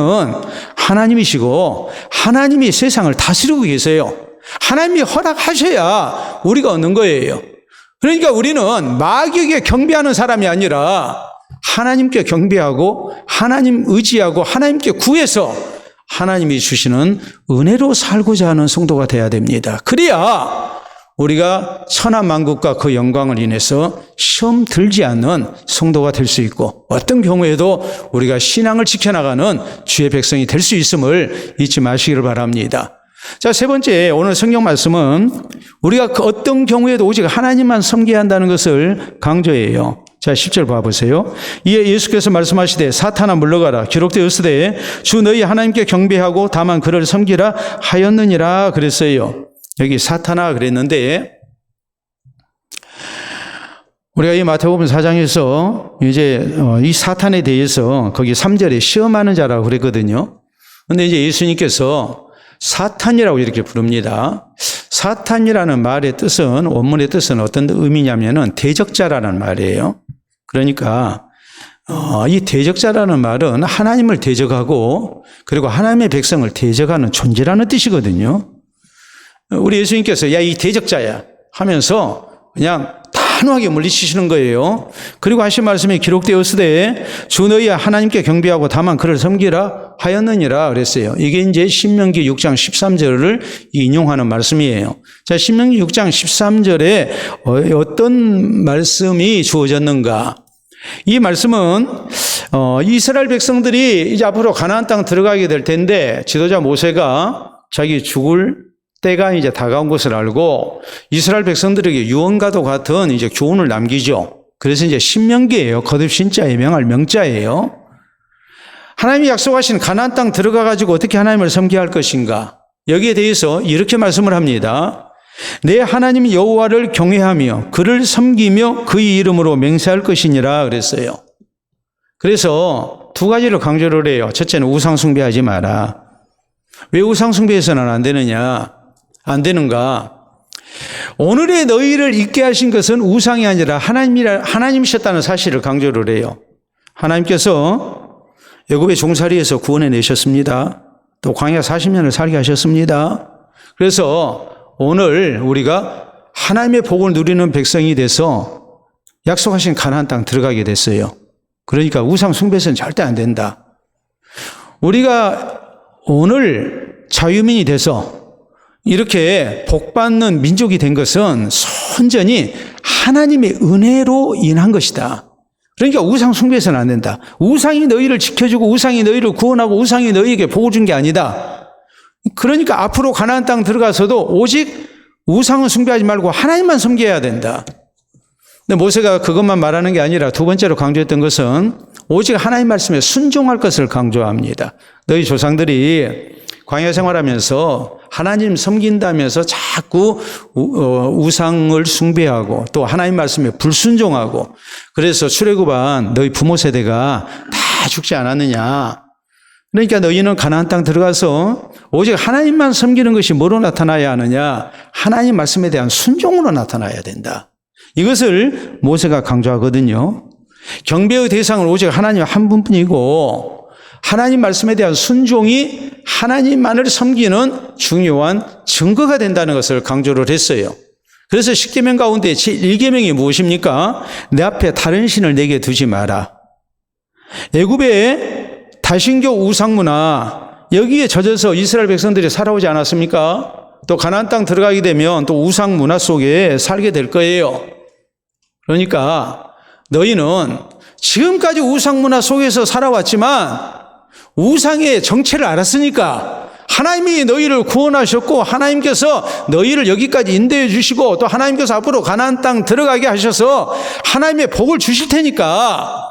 하나님이시고 하나님이 세상을 다스리고 계세요. 하나님이 허락하셔야 우리가 얻는 거예요. 그러니까 우리는 마귀에게 경배하는 사람이 아니라 하나님께 경배하고 하나님 의지하고 하나님께 구해서 하나님이 주시는 은혜로 살고자 하는 성도가 돼야 됩니다. 그래야 우리가 천하만국과 그 영광을 인해서 시험 들지 않는 성도가 될 수 있고 어떤 경우에도 우리가 신앙을 지켜나가는 주의 백성이 될 수 있음을 잊지 마시기를 바랍니다. 자, 세 번째, 오늘 성경 말씀은 우리가 그 어떤 경우에도 오직 하나님만 섬겨야 한다는 것을 강조해요. 자, 10절 봐보세요. 이에 예수께서 말씀하시되 사탄아 물러가라. 기록되었으되 주 너희 하나님께 경배하고 다만 그를 섬기라 하였느니라 그랬어요. 여기 사탄아 그랬는데 우리가 이 마태복음 4장에서 이제 이 사탄에 대해서 거기 3절에 시험하는 자라고 그랬거든요. 근데 이제 예수님께서 사탄이라고 이렇게 부릅니다. 사탄이라는 말의 뜻은, 원문의 뜻은 어떤 의미냐면은 대적자라는 말이에요. 그러니까 이 대적자라는 말은 하나님을 대적하고 그리고 하나님의 백성을 대적하는 존재라는 뜻이거든요. 우리 예수님께서 야, 이 대적자야 하면서 그냥 단호하게 물리치시는 거예요. 그리고 하신 말씀이 기록되었으되 주 너희 하나님께 경배하고 다만 그를 섬기라 하였느니라 그랬어요. 이게 이제 신명기 6장 13절을 인용하는 말씀이에요. 자, 신명기 6장 13절에 어떤 말씀이 주어졌는가? 이 말씀은 이스라엘 백성들이 이제 앞으로 가나안 땅 들어가게 될 텐데 지도자 모세가 자기 죽을 때가 이제 다가온 것을 알고 이스라엘 백성들에게 유언과도 같은 이제 교훈을 남기죠. 그래서 이제 신명기예요. 거듭 신자에 명할 명자예요. 하나님이 약속하신 가나안 땅 들어가 가지고 어떻게 하나님을 섬겨야 할 것인가? 여기에 대해서 이렇게 말씀을 합니다. 내 하나님 여호와를 경외하며 그를 섬기며 그의 이름으로 맹세할 것이니라 그랬어요. 그래서 두 가지를 강조를 해요. 첫째는 우상 숭배하지 마라. 왜 우상 숭배해서는 안 되느냐? 안 되는가? 오늘의 너희를 있게 하신 것은 우상이 아니라 하나님이셨다는 사실을 강조를 해요. 하나님께서 애굽의 종살이에서 구원해 내셨습니다. 또 광야 40년을 살게 하셨습니다. 그래서 오늘 우리가 하나님의 복을 누리는 백성이 돼서 약속하신 가나안 땅 들어가게 됐어요. 그러니까 우상 숭배해서는 절대 안 된다. 우리가 오늘 자유민이 돼서 이렇게 복받는 민족이 된 것은 순전히 하나님의 은혜로 인한 것이다. 그러니까 우상 숭배해서는 안 된다. 우상이 너희를 지켜주고 우상이 너희를 구원하고 우상이 너희에게 복을 준 게 아니다. 그러니까 앞으로 가나안 땅 들어가서도 오직 우상은 숭배하지 말고 하나님만 섬겨야 된다. 근데 모세가 그것만 말하는 게 아니라 두 번째로 강조했던 것은 오직 하나님 말씀에 순종할 것을 강조합니다. 너희 조상들이 광야 생활하면서 하나님 섬긴다면서 자꾸 우상을 숭배하고 또 하나님 말씀에 불순종하고 그래서 출애굽한 너희 부모 세대가 다 죽지 않았느냐. 그러니까 너희는 가나안 땅 들어가서 오직 하나님만 섬기는 것이 뭐로 나타나야 하느냐. 하나님 말씀에 대한 순종으로 나타나야 된다. 이것을 모세가 강조하거든요. 경배의 대상은 오직 하나님 한 분뿐이고 하나님 말씀에 대한 순종이 하나님만을 섬기는 중요한 증거가 된다는 것을 강조를 했어요. 그래서 십계명 가운데 제1계명이 무엇입니까? 내 앞에 다른 신을 내게 두지 마라. 애굽의 다신교 우상문화 여기에 젖어서 이스라엘 백성들이 살아오지 않았습니까? 또 가나안 땅 들어가게 되면 또 우상 문화 속에 살게 될 거예요. 그러니까 너희는 지금까지 우상 문화 속에서 살아왔지만 우상의 정체를 알았으니까 하나님이 너희를 구원하셨고 하나님께서 너희를 여기까지 인도해 주시고 또 하나님께서 앞으로 가나안 땅 들어가게 하셔서 하나님의 복을 주실 테니까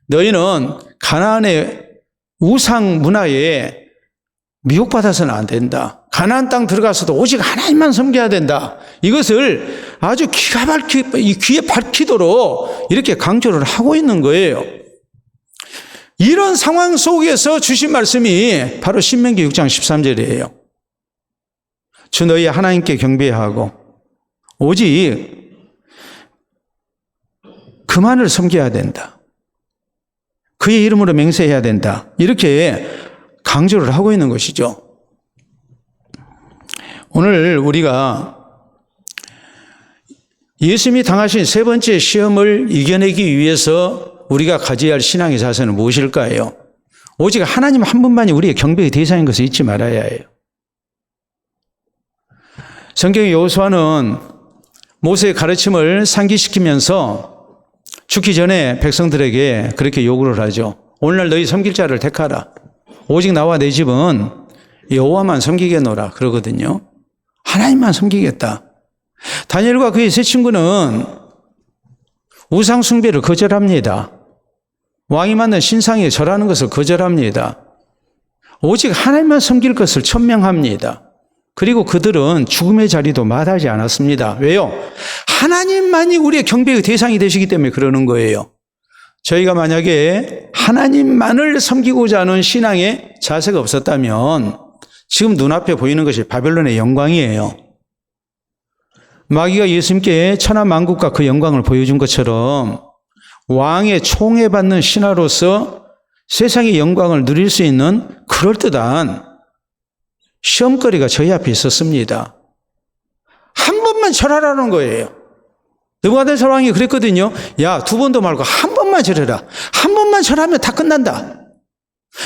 너희는 가나안의 우상 문화에 미혹받아서는 안 된다. 가나안 땅 들어가서도 오직 하나님만 섬겨야 된다. 이것을 아주 귀에 밝히도록 이렇게 강조를 하고 있는 거예요. 이런 상황 속에서 주신 말씀이 바로 신명기 6장 13절이에요. 주 너희 하나님께 경배하고 오직 그만을 섬겨야 된다. 그의 이름으로 맹세해야 된다. 이렇게 강조를 하고 있는 것이죠. 오늘 우리가 예수님이 당하신 세 번째 시험을 이겨내기 위해서 우리가 가져야 할 신앙의 자세는 무엇일까요? 오직 하나님 한 분만이 우리의 경배의 대상인 것을 잊지 말아야 해요. 성경의 여호수아는 모세의 가르침을 상기시키면서 죽기 전에 백성들에게 그렇게 요구를 하죠. 오늘날 너희 섬길 자를 택하라. 오직 나와 내 집은 여호와만 섬기겠노라 그러거든요. 하나님만 섬기겠다. 다니엘과 그의 세 친구는 우상 숭배를 거절합니다. 왕이 만든 신상에 절하는 것을 거절합니다. 오직 하나님만 섬길 것을 천명합니다. 그리고 그들은 죽음의 자리도 마다하지 않았습니다. 왜요? 하나님만이 우리의 경배의 대상이 되시기 때문에 그러는 거예요. 저희가 만약에 하나님만을 섬기고자 하는 신앙의 자세가 없었다면 지금 눈앞에 보이는 것이 바벨론의 영광이에요. 마귀가 예수님께 천하만국과 그 영광을 보여준 것처럼 왕의 총애받는 신하로서 세상의 영광을 누릴 수 있는 그럴듯한 시험거리가 저희 앞에 있었습니다. 한 번만 절하라는 거예요. 느부갓네살 왕이 그랬거든요. 야, 두 번도 말고 한 번만 절해라. 한 번만 절하면 다 끝난다.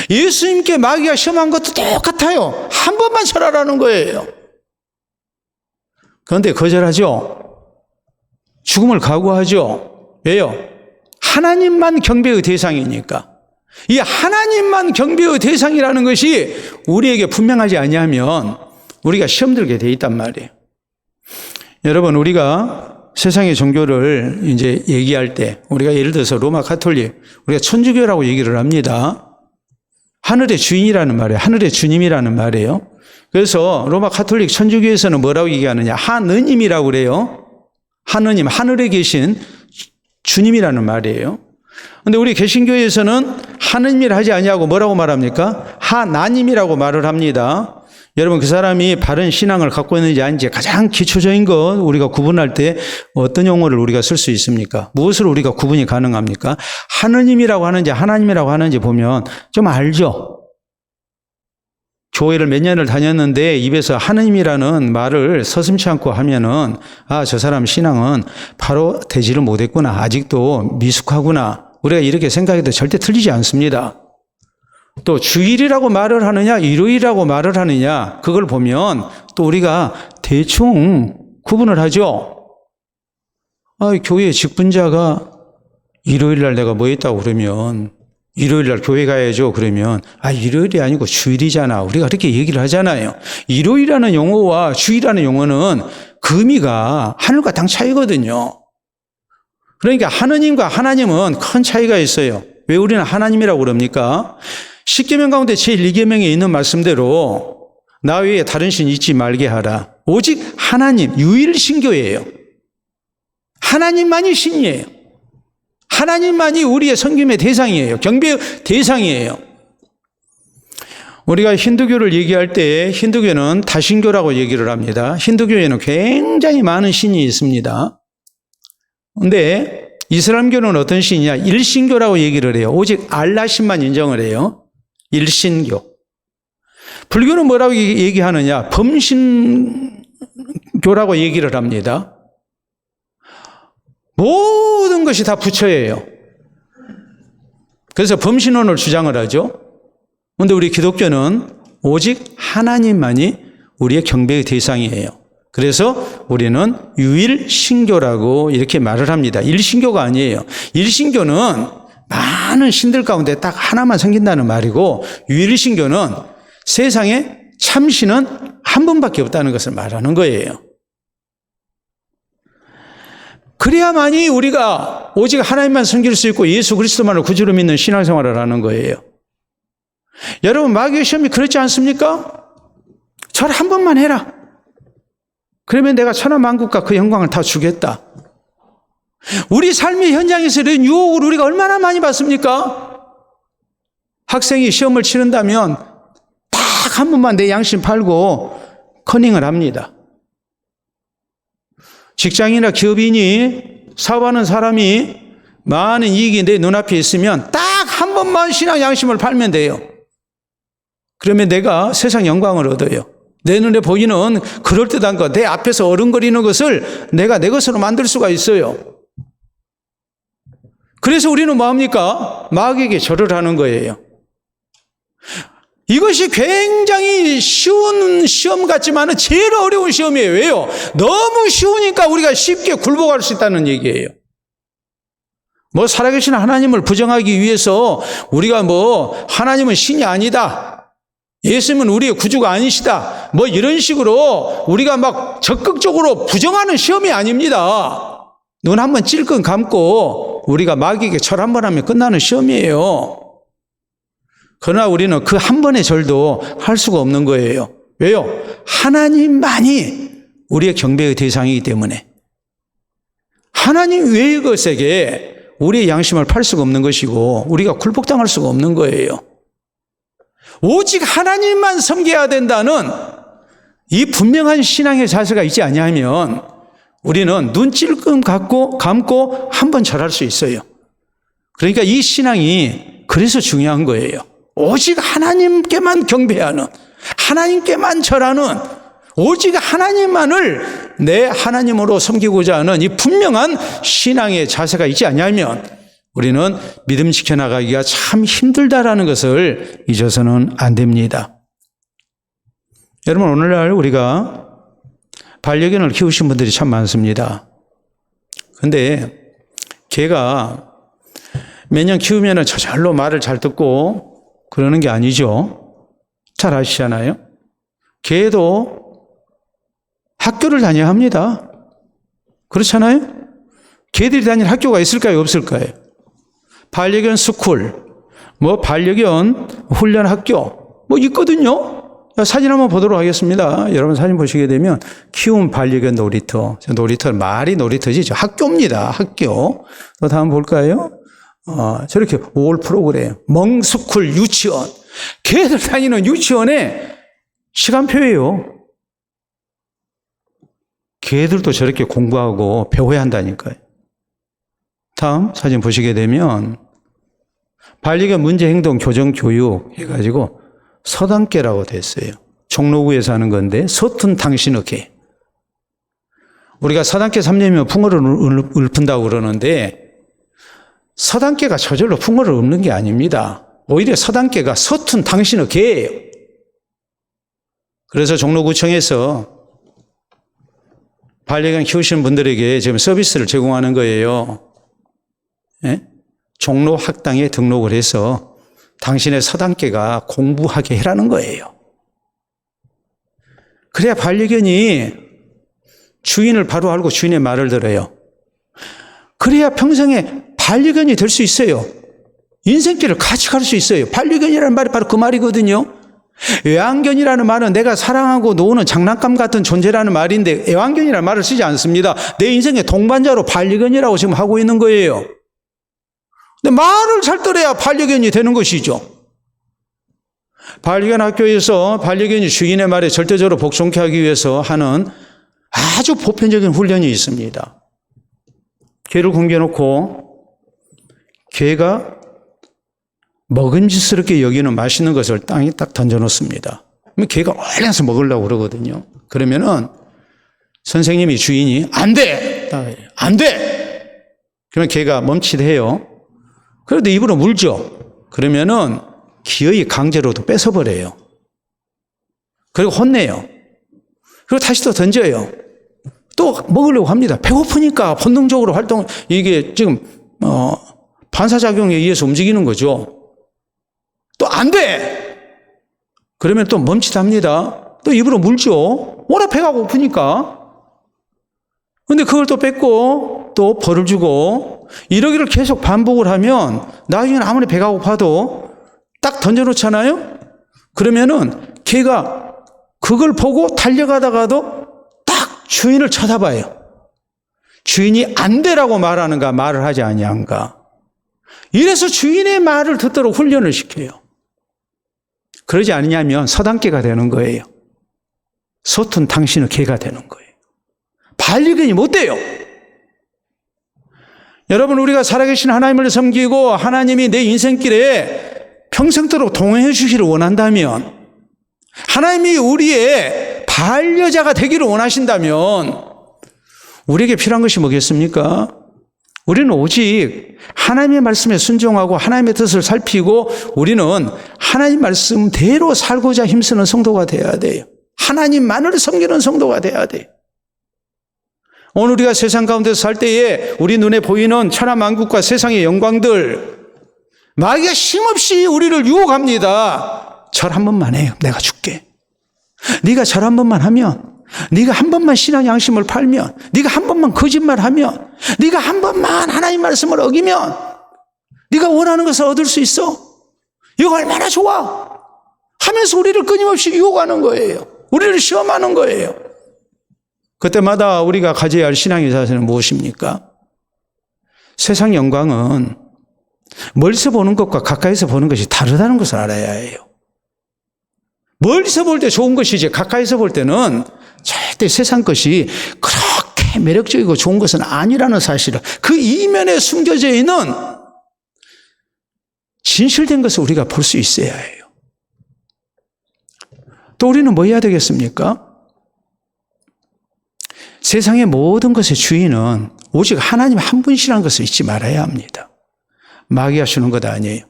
예수님께 마귀가 시험한 것도 똑같아요. 한 번만 절하라는 거예요. 그런데 거절하죠. 죽음을 각오하죠. 왜요? 하나님만 경배의 대상이니까. 이 하나님만 경배의 대상이라는 것이 우리에게 분명하지 아니하면 우리가 시험 들게 돼 있단 말이에요. 여러분, 우리가 세상의 종교를 이제 얘기할 때 우리가 예를 들어서 로마 가톨릭, 우리가 천주교라고 얘기를 합니다. 하늘의 주인이라는 말이에요. 하늘의 주님이라는 말이에요. 그래서 로마 가톨릭 천주교에서는 뭐라고 얘기하느냐? 하느님이라고 그래요. 하느님, 하늘에 계신 주님이라는 말이에요. 그런데 우리 개신교에서는 하느님이라 하지 아니하고 뭐라고 말합니까? 하나님이라고 말을 합니다. 여러분, 그 사람이 바른 신앙을 갖고 있는지 아닌지 가장 기초적인 것 우리가 구분할 때 어떤 용어를 우리가 쓸 수 있습니까? 무엇으로 우리가 구분이 가능합니까? 하느님이라고 하는지 하나님이라고 하는지 보면 좀 알죠? 교회를 몇 년을 다녔는데 입에서 하느님이라는 말을 서슴지 않고 하면은 아, 저 사람 신앙은 바로 되지를 못했구나. 아직도 미숙하구나. 우리가 이렇게 생각해도 절대 틀리지 않습니다. 또 주일이라고 말을 하느냐 일요일이라고 말을 하느냐 그걸 보면 또 우리가 대충 구분을 하죠. 아, 교회 직분자가 일요일날 내가 뭐 했다고 그러면 일요일날 교회 가야죠. 그러면 아, 일요일이 아니고 주일이잖아. 우리가 그렇게 얘기를 하잖아요. 일요일이라는 용어와 주일이라는 용어는 그 의미가 하늘과 땅 차이거든요. 그러니까 하느님과 하나님은 큰 차이가 있어요. 왜 우리는 하나님이라고 그럽니까? 십계명 가운데 제1계명에 있는 말씀대로 나 외에 다른 신 잊지 말게 하라. 오직 하나님, 유일신교예요. 하나님만이 신이에요. 하나님만이 우리의 섬김의 대상이에요. 경배의 대상이에요. 우리가 힌두교를 얘기할 때 힌두교는 다신교라고 얘기를 합니다. 힌두교에는 굉장히 많은 신이 있습니다. 그런데 이슬람교는 어떤 신이냐? 일신교라고 얘기를 해요. 오직 알라신만 인정을 해요. 일신교. 불교는 뭐라고 얘기하느냐? 범신교라고 얘기를 합니다. 모든 것이 다 부처예요. 그래서 범신론을 주장을 하죠. 그런데 우리 기독교는 오직 하나님만이 우리의 경배의 대상이에요. 그래서 우리는 유일신교라고 이렇게 말을 합니다. 일신교가 아니에요. 일신교는 많은 신들 가운데 딱 하나만 섬긴다는 말이고 유일신교는 세상에 참신은 한 분밖에 없다는 것을 말하는 거예요. 그래야만이 우리가 오직 하나님만 섬길 수 있고 예수 그리스도만을 구주로 믿는 신앙생활을 하는 거예요. 여러분, 마귀의 시험이 그렇지 않습니까? 절 한 번만 해라. 그러면 내가 천하만국과 그 영광을 다 주겠다. 우리 삶의 현장에서 이런 유혹을 우리가 얼마나 많이 받습니까? 학생이 시험을 치른다면 딱 한 번만 내 양심 팔고 커닝을 합니다. 직장이나 기업인이 사업하는 사람이 많은 이익이 내 눈앞에 있으면 딱 한 번만 신앙 양심을 팔면 돼요. 그러면 내가 세상 영광을 얻어요. 내 눈에 보이는 그럴듯한 것, 내 앞에서 어른거리는 것을 내가 내 것으로 만들 수가 있어요. 그래서 우리는 뭐합니까? 마귀에게 절을 하는 거예요. 이것이 굉장히 쉬운 시험 같지만 제일 어려운 시험이에요. 왜요? 너무 쉬우니까 우리가 쉽게 굴복할 수 있다는 얘기예요. 뭐 살아계신 하나님을 부정하기 위해서 우리가 뭐 하나님은 신이 아니다, 예수님은 우리의 구주가 아니시다, 뭐 이런 식으로 우리가 막 적극적으로 부정하는 시험이 아닙니다. 눈 한번 찔끔 감고 우리가 마귀에게 절 한 번 하면 끝나는 시험이에요. 그러나 우리는 그 한 번의 절도 할 수가 없는 거예요. 왜요? 하나님만이 우리의 경배의 대상이기 때문에. 하나님 외의 것에게 우리의 양심을 팔 수가 없는 것이고 우리가 굴복당할 수가 없는 거예요. 오직 하나님만 섬겨야 된다는 이 분명한 신앙의 자세가 있지 아니하면 우리는 눈 찔끔 감고 한 번 절할 수 있어요. 그러니까 이 신앙이 그래서 중요한 거예요. 오직 하나님께만 경배하는, 하나님께만 절하는, 오직 하나님만을 내 하나님으로 섬기고자 하는 이 분명한 신앙의 자세가 있지 아니하면 우리는 믿음 지켜나가기가 참 힘들다라는 것을 잊어서는 안 됩니다. 여러분, 오늘날 우리가 반려견을 키우신 분들이 참 많습니다. 근데 개가 몇 년 키우면 저절로 말을 잘 듣고 그러는 게 아니죠. 잘 아시잖아요. 개도 학교를 다녀야 합니다. 그렇잖아요. 개들이 다니는 학교가 있을까요? 없을까요? 반려견 스쿨, 반려견 훈련 학교, 있거든요. 사진 한번 보도록 하겠습니다. 여러분 사진 보시게 되면 키움 반려견 놀이터. 말이 놀이터지. 학교입니다. 학교. 또 다음 볼까요? 저렇게 올 프로그램. 멍스쿨 유치원. 개들 다니는 유치원에 시간표예요. 개들도 저렇게 공부하고 배워야 한다니까요. 다음 사진 보시게 되면 반려견 문제 행동 교정 교육 해가지고 서당개라고 됐어요. 종로구에서 하는 건데 서툰 당신의 개. 우리가 서당개 3년이면 풍어를 읊은다고 그러는데 서당개가 저절로 풍어를 읊는 게 아닙니다. 오히려 서당개가 서툰 당신의 개예요. 그래서 종로구청에서 반려견 키우시는 분들에게 지금 서비스를 제공하는 거예요. 예? 종로 학당에 등록을 해서 당신의 서당개가 공부하게 해라는 거예요. 그래야 반려견이 주인을 바로 알고 주인의 말을 들어요. 그래야 평생에 반려견이 될 수 있어요. 인생길을 같이 갈 수 있어요. 반려견이라는 말이 바로 그 말이거든요. 애완견이라는 말은 내가 사랑하고 노는 장난감 같은 존재라는 말인데 애완견이라는 말을 쓰지 않습니다. 내 인생의 동반자로 반려견이라고 지금 하고 있는 거예요. 근데 말을 잘 들어야 반려견이 되는 것이죠. 반려견 학교에서 반려견이 주인의 말에 절대적으로 복종케 하기 위해서 하는 아주 보편적인 훈련이 있습니다. 개를 굶겨놓고 개가 먹음직스럽게 여기는 맛있는 것을 땅에 딱 던져놓습니다. 그러면 개가 얼려서 먹으려고 그러거든요. 그러면은 선생님이 주인이 안 돼! 안 돼! 그러면 개가 멈칫해요. 그래도 입으로 물죠. 그러면은 기어이 강제로도 뺏어버려요. 그리고 혼내요. 그리고 다시 또 던져요. 또 먹으려고 합니다. 배고프니까 본능적으로 이게 지금 반사작용에 의해서 움직이는 거죠. 또 안 돼! 그러면 또 멈칫합니다. 또 입으로 물죠. 워낙 배가 고프니까. 근데 그걸 또 뺏고 또 벌을 주고 이러기를 계속 반복을 하면 나중에는 아무리 배가 고파도 딱 던져놓잖아요. 그러면은 개가 그걸 보고 달려가다가도 딱 주인을 쳐다봐요. 주인이 안 되라고 말하는가 말을 하지 아니한가. 이래서 주인의 말을 듣도록 훈련을 시켜요. 그러지 않느냐면 서당개가 되는 거예요. 서툰 당신의 개가 되는 거예요. 반려견이 못 돼요. 여러분, 우리가 살아계신 하나님을 섬기고 하나님이 내 인생길에 평생도록 동행해 주시기를 원한다면, 하나님이 우리의 반려자가 되기를 원하신다면 우리에게 필요한 것이 뭐겠습니까? 우리는 오직 하나님의 말씀에 순종하고 하나님의 뜻을 살피고 우리는 하나님 말씀대로 살고자 힘쓰는 성도가 되어야 돼요. 하나님만을 섬기는 성도가 되어야 돼요. 오늘 우리가 세상 가운데서 살 때에 우리 눈에 보이는 천하만국과 세상의 영광들, 마귀가 힘없이 우리를 유혹합니다. 절 한 번만 해요. 내가 줄게. 네가 절 한 번만 하면, 네가 한 번만 신앙 양심을 팔면, 네가 한 번만 거짓말하면, 네가 한 번만 하나님 말씀을 어기면 네가 원하는 것을 얻을 수 있어. 이거 얼마나 좋아 하면서 우리를 끊임없이 유혹하는 거예요. 우리를 시험하는 거예요. 그때마다 우리가 가져야 할 신앙의 자세는 무엇입니까? 세상 영광은 멀리서 보는 것과 가까이서 보는 것이 다르다는 것을 알아야 해요. 멀리서 볼 때 좋은 것이지 가까이서 볼 때는 절대 세상 것이 그렇게 매력적이고 좋은 것은 아니라는 사실을, 그 이면에 숨겨져 있는 진실된 것을 우리가 볼 수 있어야 해요. 또 우리는 뭐 해야 되겠습니까? 세상의 모든 것의 주인은 오직 하나님 한 분이라는 것을 잊지 말아야 합니다. 마귀가 주는 것 아니에요.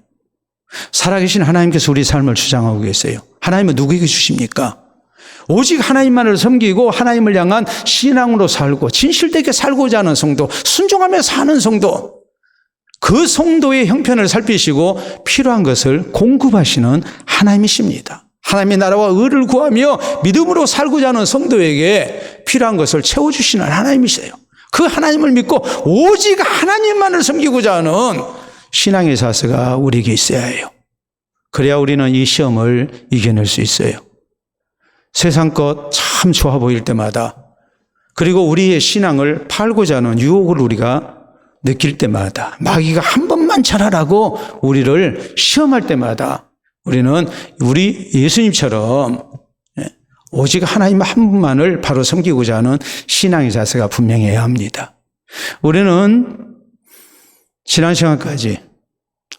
살아계신 하나님께서 우리 삶을 주장하고 계세요. 하나님은 누구에게 주십니까? 오직 하나님만을 섬기고 하나님을 향한 신앙으로 살고 진실되게 살고자 하는 성도, 순종하며 사는 성도, 그 성도의 형편을 살피시고 필요한 것을 공급하시는 하나님이십니다. 하나님의 나라와 의를 구하며 믿음으로 살고자 하는 성도에게 필요한 것을 채워주시는 하나님이세요. 그 하나님을 믿고 오직 하나님만을 섬기고자 하는 신앙의 자세가 우리에게 있어야 해요. 그래야 우리는 이 시험을 이겨낼 수 있어요. 세상 것 참 좋아 보일 때마다, 그리고 우리의 신앙을 팔고자 하는 유혹을 우리가 느낄 때마다, 마귀가 한 번만 잘하라고 우리를 시험할 때마다 우리는 우리 예수님처럼 오직 하나님 한 분만을 바로 섬기고자 하는 신앙의 자세가 분명해야 합니다. 우리는 지난 시간까지,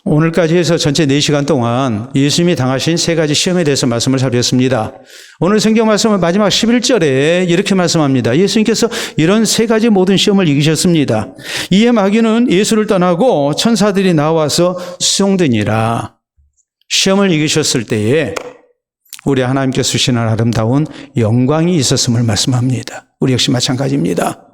오늘까지 해서 전체 4시간 동안 예수님이 당하신 3가지 시험에 대해서 말씀을 살폈습니다. 오늘 성경 말씀은 마지막 11절에 이렇게 말씀합니다. 예수님께서 이런 3가지 모든 시험을 이기셨습니다. 이에 마귀는 예수를 떠나고 천사들이 나와서 수종드니라. 시험을 이기셨을 때에 우리 하나님께서 주시는 아름다운 영광이 있었음을 말씀합니다. 우리 역시 마찬가지입니다.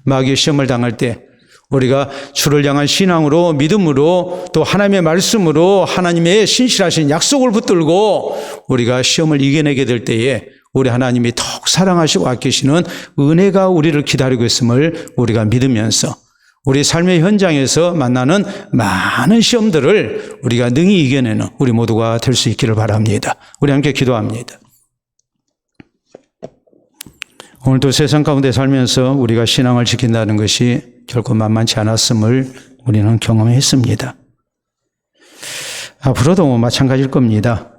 마귀의 시험을 당할 때 우리가 주를 향한 신앙으로, 믿음으로, 또 하나님의 말씀으로 하나님의 신실하신 약속을 붙들고 우리가 시험을 이겨내게 될 때에 우리 하나님이 더욱 사랑하시고 아끼시는 은혜가 우리를 기다리고 있음을 우리가 믿으면서 우리 삶의 현장에서 만나는 많은 시험들을 우리가 능히 이겨내는 우리 모두가 될 수 있기를 바랍니다. 우리 함께 기도합니다. 오늘도 세상 가운데 살면서 우리가 신앙을 지킨다는 것이 결코 만만치 않았음을 우리는 경험했습니다. 앞으로도 마찬가지일 겁니다.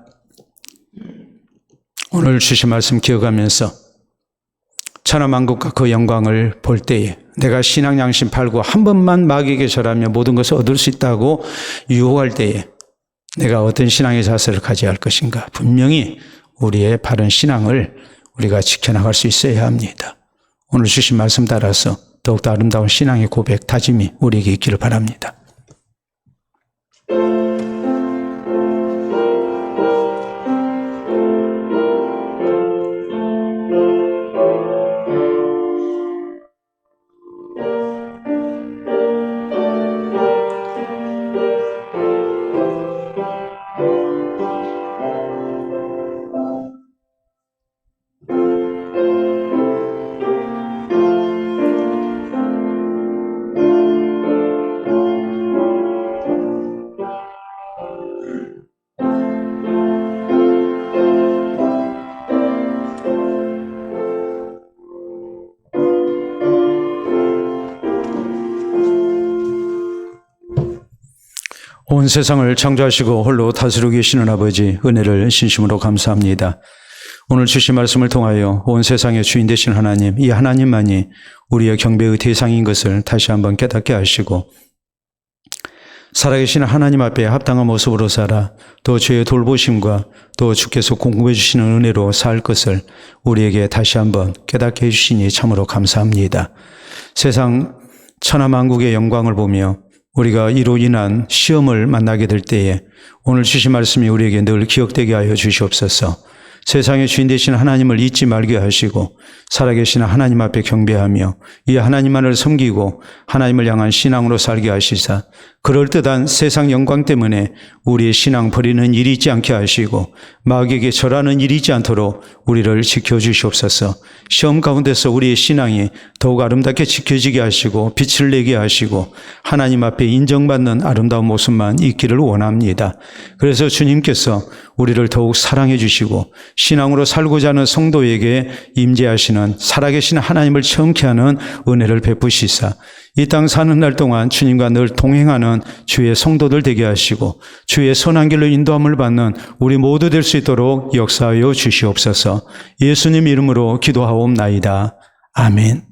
오늘 주신 말씀 기억하면서 천하만국과 그 영광을 볼 때에 내가 신앙 양심 팔고 한 번만 마귀에게 절하며 모든 것을 얻을 수 있다고 유혹할 때에 내가 어떤 신앙의 자세를 가져야 할 것인가. 분명히 우리의 바른 신앙을 우리가 지켜나갈 수 있어야 합니다. 오늘 주신 말씀 따라서 더욱더 아름다운 신앙의 고백, 다짐이 우리에게 있기를 바랍니다. 온 세상을 창조하시고 홀로 다스리고 계시는 아버지, 은혜를 진심으로 감사합니다. 오늘 주신 말씀을 통하여 온 세상의 주인 되신 하나님, 이 하나님만이 우리의 경배의 대상인 것을 다시 한번 깨닫게 하시고 살아계신 하나님 앞에 합당한 모습으로 살아 또 주의 돌보심과 또 주께서 공급해 주시는 은혜로 살 것을 우리에게 다시 한번 깨닫게 해주시니 참으로 감사합니다. 세상 천하만국의 영광을 보며 우리가 이로 인한 시험을 만나게 될 때에 오늘 주신 말씀이 우리에게 늘 기억되게 하여 주시옵소서. 세상의 주인 되신 하나님을 잊지 말게 하시고 살아계신 하나님 앞에 경배하며 이 하나님만을 섬기고 하나님을 향한 신앙으로 살게 하시사 그럴듯한 세상 영광 때문에 우리의 신앙 버리는 일이 있지 않게 하시고 마귀에게 절하는 일이 있지 않도록 우리를 지켜주시옵소서. 시험 가운데서 우리의 신앙이 더욱 아름답게 지켜지게 하시고 빛을 내게 하시고 하나님 앞에 인정받는 아름다운 모습만 있기를 원합니다. 그래서 주님께서 우리를 더욱 사랑해 주시고 신앙으로 살고자 하는 성도에게 임재하시는 살아계신 하나님을 체험케 하는 은혜를 베푸시사 이 땅 사는 날 동안 주님과 늘 동행하는 주의 성도들 되게 하시고 주의 선한 길로 인도함을 받는 우리 모두 될 수 있도록 역사하여 주시옵소서. 예수님 이름으로 기도하옵나이다. 아멘.